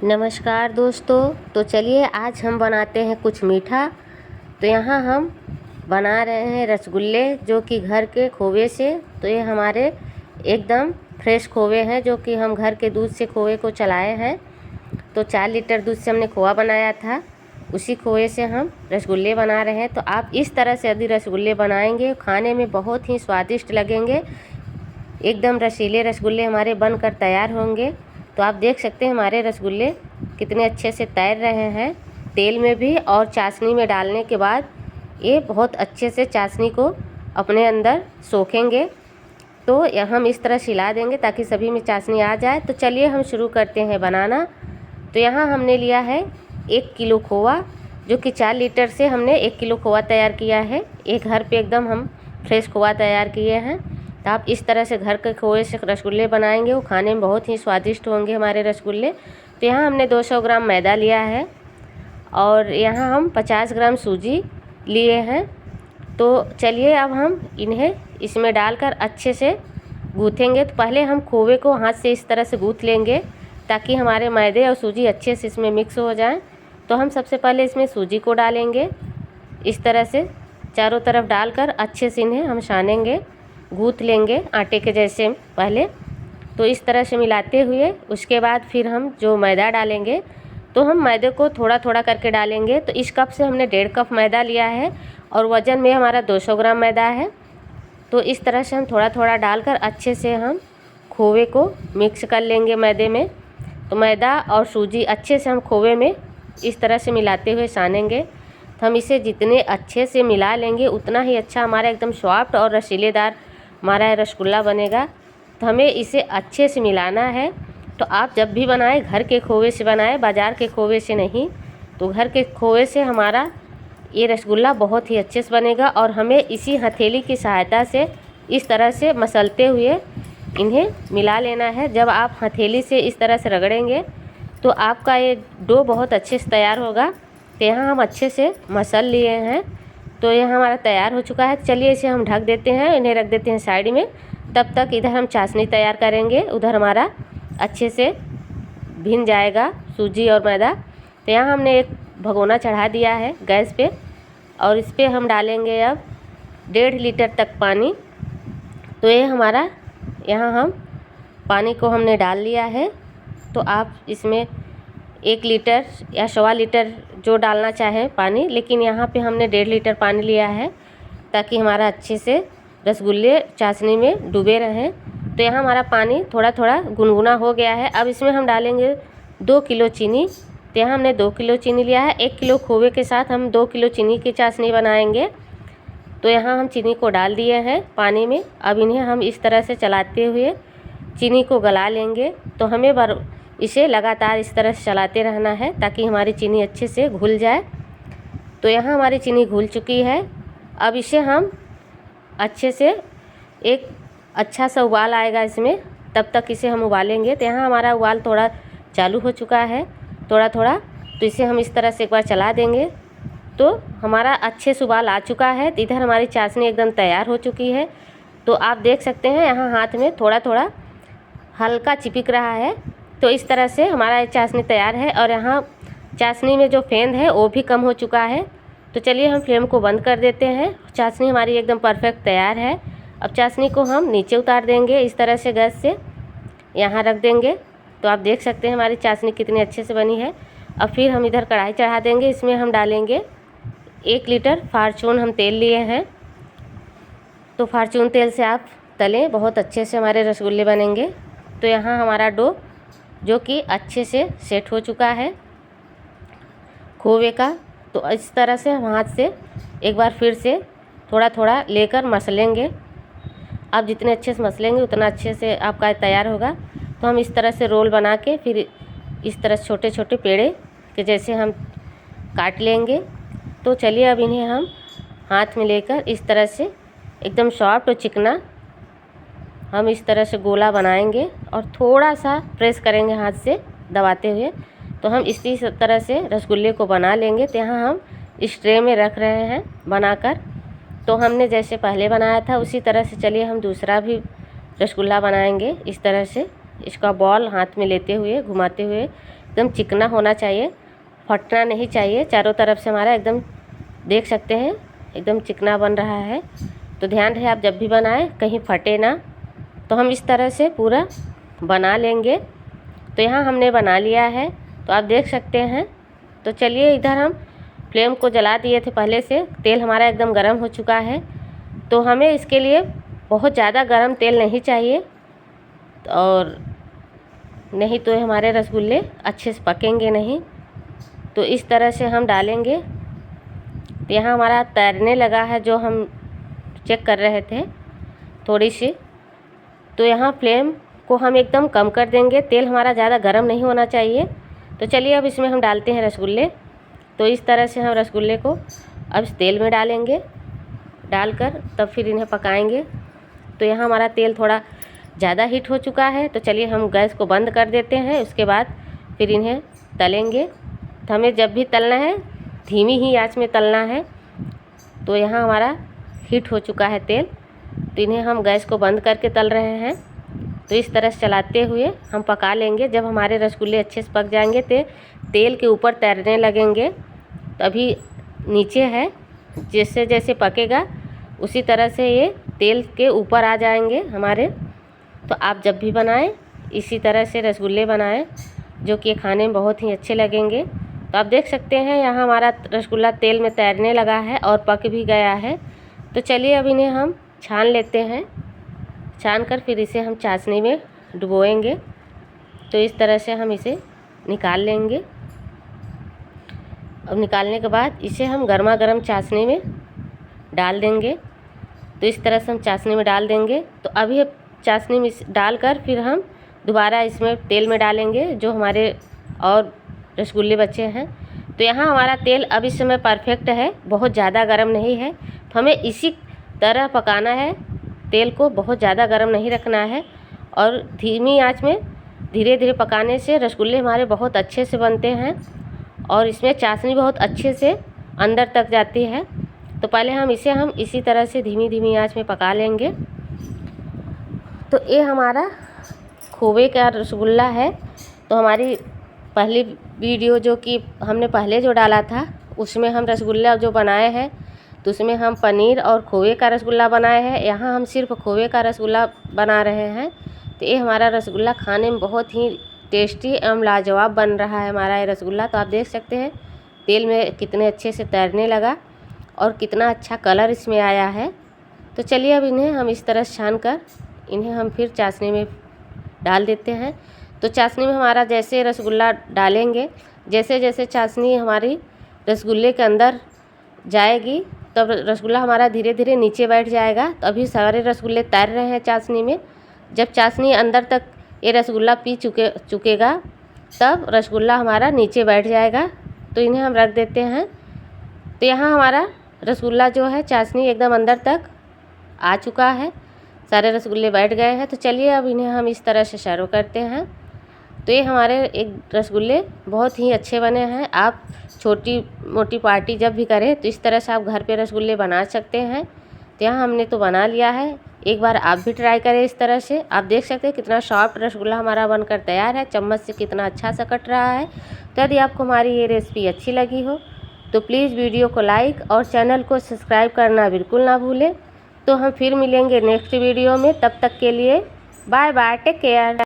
नमस्कार दोस्तों। तो चलिए आज हम बनाते हैं कुछ मीठा। तो यहाँ हम बना रहे हैं रसगुल्ले जो कि घर के खोवे से। तो ये हमारे एकदम फ्रेश खोवे हैं जो कि हम घर के दूध से खोवे को चलाए हैं। तो 4 लीटर दूध से हमने खोवा बनाया था, उसी खोए से हम रसगुल्ले बना रहे हैं। तो आप इस तरह से यदि रसगुल्ले बनाएंगे खाने में बहुत ही स्वादिष्ट लगेंगे। एकदम रसीले रसगुल्ले हमारे बनकर तैयार होंगे। तो आप देख सकते हैं हमारे रसगुल्ले कितने अच्छे से तैर रहे हैं तेल में भी, और चाशनी में डालने के बाद ये बहुत अच्छे से चाशनी को अपने अंदर सोखेंगे। तो हम इस तरह सिला देंगे ताकि सभी में चाशनी आ जाए। तो चलिए हम शुरू करते हैं बनाना। तो यहाँ हमने लिया है 1 किलो खोवा, जो कि 4 लीटर से हमने 1 किलो खोवा तैयार किया है। एक घर पे एकदम हम फ्रेश खोवा तैयार किए हैं। तो आप इस तरह से घर के खोए से रसगुल्ले बनाएंगे, वो खाने में बहुत ही स्वादिष्ट होंगे हमारे रसगुल्ले। तो यहाँ हमने 200 ग्राम मैदा लिया है और यहाँ हम 50 ग्राम सूजी लिए हैं। तो चलिए अब हम इन्हें इसमें डालकर अच्छे से गूँथेंगे। तो पहले हम खोवे को हाथ से इस तरह से गूँथ लेंगे ताकि हमारे मैदे और सूजी अच्छे से इसमें मिक्स हो जाएं। तो हम सबसे पहले इसमें सूजी को डालेंगे, इस तरह से चारों तरफ डालकर अच्छे से इन्हें हम छानेंगे, गूँथ लेंगे आटे के जैसे पहले। तो इस तरह से मिलाते हुए उसके बाद फिर हम जो मैदा डालेंगे, तो हम मैदे को थोड़ा थोड़ा करके डालेंगे। तो इस कप से हमने 1.5 कप मैदा लिया है और वज़न में हमारा 200 ग्राम मैदा है। तो इस तरह से हम थोड़ा थोड़ा डालकर अच्छे से हम खोवे को मिक्स कर लेंगे मैदे में। तो मैदा और सूजी अच्छे से हम खोवे में इस तरह से मिलाते हुए सानेंगे। तो हम इसे जितने अच्छे से मिला लेंगे उतना ही अच्छा हमारा एकदम सॉफ्ट और रसीलेदार हमारा रसगुल्ला बनेगा। तो हमें इसे अच्छे से मिलाना है। तो आप जब भी बनाएं घर के खोवे से बनाएं, बाज़ार के खोवे से नहीं। तो घर के खोवे से हमारा ये रसगुल्ला बहुत ही अच्छे से बनेगा। और हमें इसी हथेली की सहायता से इस तरह से मसलते हुए इन्हें मिला लेना है। जब आप हथेली से इस तरह से रगड़ेंगे तो आपका ये डो बहुत अच्छे से तैयार होगा। तो यहाँ हम अच्छे से मसल लिए हैं। तो यह हमारा तैयार हो चुका है। चलिए इसे हम ढक देते हैं, इन्हें रख देते हैं साइड में। तब तक इधर हम चाशनी तैयार करेंगे, उधर हमारा अच्छे से भिन जाएगा सूजी और मैदा। तो यहाँ हमने एक भगोना चढ़ा दिया है गैस पे और इस पर हम डालेंगे अब 1.5 लीटर तक पानी। तो ये हमारा यहाँ हम पानी को हमने डाल लिया है। तो आप इसमें 1 लीटर या 1.25 लीटर जो डालना चाहें पानी, लेकिन यहाँ पे हमने 1.5 लीटर पानी लिया है ताकि हमारा अच्छे से रसगुल्ले चाशनी में डूबे रहें। तो यहाँ हमारा पानी थोड़ा थोड़ा गुनगुना हो गया है। अब इसमें हम डालेंगे 2 किलो चीनी। तो यहाँ हमने 2 किलो चीनी लिया है। 1 किलो खोवे के साथ हम 2 किलो चीनी की चाशनी बनाएंगे। तो यहाँ हम चीनी को डाल दिए हैं पानी में। अब इन्हें हम इस तरह से चलाते हुए चीनी को गला लेंगे। तो हमें इसे लगातार इस तरह से चलाते रहना है ताकि हमारी चीनी अच्छे से घुल जाए। तो यहाँ हमारी चीनी घुल चुकी है। अब इसे हम अच्छे से एक अच्छा सा उबाल आएगा इसमें, तब तक इसे हम उबालेंगे। तो यहाँ हमारा उबाल थोड़ा चालू हो चुका है थोड़ा थोड़ा। तो इसे हम इस तरह से एक बार चला देंगे। तो हमारा अच्छे से उबाल आ चुका है। तो इधर हमारी चाशनी एकदम तैयार हो चुकी है। तो आप देख सकते हैं यहाँ हाथ में थोड़ा थोड़ा हल्का चिपक रहा है। तो इस तरह से हमारा चाशनी तैयार है और यहाँ चाशनी में जो फेंद है वो भी कम हो चुका है। तो चलिए हम फ्लेम को बंद कर देते हैं। चाशनी हमारी एकदम परफेक्ट तैयार है। अब चाशनी को हम नीचे उतार देंगे, इस तरह से गैस से यहाँ रख देंगे। तो आप देख सकते हैं हमारी चाशनी कितनी अच्छे से बनी है। अब फिर हम इधर कढ़ाई चढ़ा देंगे, इसमें हम डालेंगे 1 लीटर फार्चून हम तेल लिए हैं। तो फार्चून तेल से आप तलें, बहुत अच्छे से हमारे रसगुल्ले बनेंगे। तो यहाँ हमारा डो जो कि अच्छे से सेट हो चुका है खोवे का। तो इस तरह से हम हाथ से एक बार फिर से थोड़ा थोड़ा लेकर मसलेंगे। आप जितने अच्छे से मसलेंगे उतना अच्छे से आपका तैयार होगा। तो हम इस तरह से रोल बना के फिर इस तरह छोटे छोटे पेड़े के जैसे हम काट लेंगे। तो चलिए अब इन्हें हम हाथ में लेकर इस तरह से एकदम सॉफ्ट और चिकना हम इस तरह से गोला बनाएंगे और थोड़ा सा प्रेस करेंगे हाथ से दबाते हुए। तो हम इसी तरह से रसगुल्ले को बना लेंगे। तो यहाँ हम इस ट्रे में रख रहे हैं बनाकर। तो हमने जैसे पहले बनाया था उसी तरह से चलिए हम दूसरा भी रसगुल्ला बनाएंगे। इस तरह से इसका बॉल हाथ में लेते हुए घुमाते हुए एकदम चिकना होना चाहिए, फटना नहीं चाहिए। चारों तरफ से हमारा एकदम देख सकते हैं एकदम चिकना बन रहा है। तो ध्यान रहे आप जब भी बनाएं कहीं फटे ना। तो हम इस तरह से पूरा बना लेंगे। तो यहाँ हमने बना लिया है, तो आप देख सकते हैं। तो चलिए इधर हम फ्लेम को जला दिए थे पहले से, तेल हमारा एकदम गर्म हो चुका है। तो हमें इसके लिए बहुत ज़्यादा गर्म तेल नहीं चाहिए, और नहीं तो हमारे रसगुल्ले अच्छे से पकेंगे नहीं। तो इस तरह से हम डालेंगे। तो यहाँ हमारा तैरने लगा है, जो हम चेक कर रहे थे थोड़ी सी। तो यहाँ फ्लेम को हम एकदम कम कर देंगे, तेल हमारा ज़्यादा गर्म नहीं होना चाहिए। तो चलिए अब इसमें हम डालते हैं रसगुल्ले। तो इस तरह से हम रसगुल्ले को अब इस तेल में डालेंगे, डालकर तब फिर इन्हें पकाएंगे। तो यहाँ हमारा तेल थोड़ा ज़्यादा हीट हो चुका है, तो चलिए हम गैस को बंद कर देते हैं। उसके बाद फिर इन्हें तलेंगे। तो हमें जब भी तलना है धीमी ही आंच में तलना है। तो यहाँ हमारा हीट हो चुका है तेल, तो इन्हें हम गैस को बंद करके तल रहे हैं। तो इस तरह से चलाते हुए हम पका लेंगे। जब हमारे रसगुल्ले अच्छे से पक जाएंगे तो तेल के ऊपर तैरने लगेंगे। तो अभी नीचे है, जैसे जैसे पकेगा उसी तरह से ये तेल के ऊपर आ जाएंगे हमारे। तो आप जब भी बनाएं इसी तरह से रसगुल्ले बनाएं, जो कि खाने में बहुत ही अच्छे लगेंगे। तो आप देख सकते हैं यहाँ हमारा रसगुल्ला तेल में तैरने लगा है और पक भी गया है। तो चलिए अब इन्हें हम छान लेते हैं। छान कर फिर इसे हम चाशनी में डुबोएंगे। तो इस तरह से हम इसे निकाल लेंगे। अब निकालने के बाद इसे हम गर्मा गर्म चाशनी में डाल देंगे। तो इस तरह से हम चाशनी में डाल देंगे। तो अभी चाशनी में डालकर फिर हम दोबारा इसमें तेल में डालेंगे, जो हमारे और रसगुल्ले बचे हैं। तो यहाँ हमारा तेल अब इस समय परफेक्ट है, बहुत ज़्यादा गर्म नहीं है। तो हमें इसी तरह पकाना है, तेल को बहुत ज़्यादा गर्म नहीं रखना है। और धीमी आंच में धीरे धीरे पकाने से रसगुल्ले हमारे बहुत अच्छे से बनते हैं, और इसमें चाशनी बहुत अच्छे से अंदर तक जाती है। तो पहले हम इसी तरह से धीमी धीमी आंच में पका लेंगे। तो ये हमारा खोवे का रसगुल्ला है। तो हमारी पहली वीडियो जो कि हमने पहले जो डाला था उसमें हम रसगुल्ला जो बनाए हैं, तो उसमें हम पनीर और खोवे का रसगुल्ला बनाए हैं। यहाँ हम सिर्फ खोवे का रसगुल्ला बना रहे हैं। तो ये हमारा रसगुल्ला खाने में बहुत ही टेस्टी एवं लाजवाब बन रहा है हमारा ये रसगुल्ला। तो आप देख सकते हैं तेल में कितने अच्छे से तैरने लगा और कितना अच्छा कलर इसमें आया है। तो चलिए अब इन्हें हम इस तरह छान कर इन्हें हम फिर चाशनी में डाल देते हैं। तो चाशनी में हमारा जैसे रसगुल्ला डालेंगे, जैसे जैसे चाशनी हमारी रसगुल्ले के अंदर जाएगी तब रसगुल्ला हमारा धीरे धीरे नीचे बैठ जाएगा। तो अभी सारे रसगुल्ले तैर रहे हैं चाशनी में। जब चाशनी अंदर तक ये रसगुल्ला पी चुकेगा तब रसगुल्ला हमारा नीचे बैठ जाएगा। तो इन्हें हम रख देते हैं। तो यहाँ हमारा रसगुल्ला जो है चाशनी एकदम अंदर तक आ चुका है, सारे रसगुल्ले बैठ गए हैं। तो चलिए अब इन्हें हम इस तरह से सर्व करते हैं। तो ये हमारे एक रसगुल्ले बहुत ही अच्छे बने हैं। आप छोटी मोटी पार्टी जब भी करें तो इस तरह से आप घर पे रसगुल्ले बना सकते हैं। तो यहाँ हमने तो बना लिया है, एक बार आप भी ट्राई करें इस तरह से। आप देख सकते हैं कितना सॉफ्ट रसगुल्ला हमारा बनकर तैयार है, चम्मच से कितना अच्छा सा कट रहा है। तो यदि आपको हमारी ये रेसिपी अच्छी लगी हो तो प्लीज़ वीडियो को लाइक और चैनल को सब्सक्राइब करना बिल्कुल ना भूलें। तो हम फिर मिलेंगे नेक्स्ट वीडियो में, तब तक के लिए बाय बाय, टेक केयर।